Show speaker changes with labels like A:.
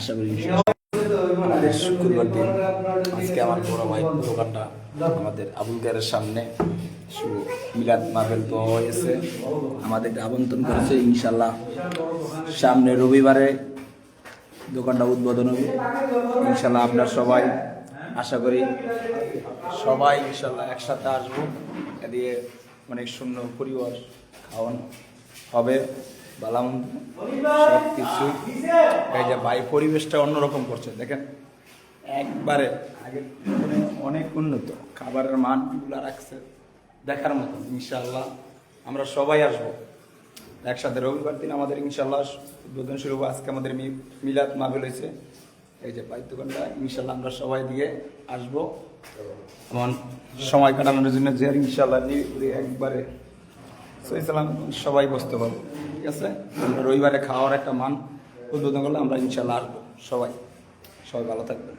A: আশা করি আমাদের শুক্রবার দিন আজকে আমার বড় ভাই দোকানটা আমাদের আবুল গায়ের সামনে মিলাদ মাহফিল তো হয়েছে, আমাদেরকে আমন্ত্রণ করেছে। ইনশাল্লাহ সামনে রবিবারে দোকানটা উদ্বোধন হবে। ইনশাল্লাহ আপনার সবাই, আশা করি সবাই ইনশাল্লাহ একসাথে আসবো, এদিকে অনেক সুন্দর পরিবার খাওয়ানো হবে, ভালোমন্দ সব কিছু। এই যে ভাই পরিবেশটা অন্যরকম করছে দেখেন, একবারে আগে অনেক উন্নত খাবারের মানগুলো রাখছে দেখার মতো। ইনশাল্লাহ আমরা সবাই আসবো একসাথে রবিবার দিন আমাদের ইনশাল্লাহ উদ্বোধন শুরু হবে। আজকে আমাদের মিলাদ মাহফিল হয়েছে, এই যে পাই দোকানটা। ইনশাল্লাহ আমরা সবাই দিয়ে আসবো এমন সময় কাটানোর জন্য যে ইনশাল্লাহ একবারে সালাম সবাই বসতে পারবো। ঠিক আছে, আমরা রবিবারে খাওয়ার একটা মান উদ্বোধন করলে আমরা ইনশাল্লাহ আসবো। সবাই সবাই ভালো থাকবেন।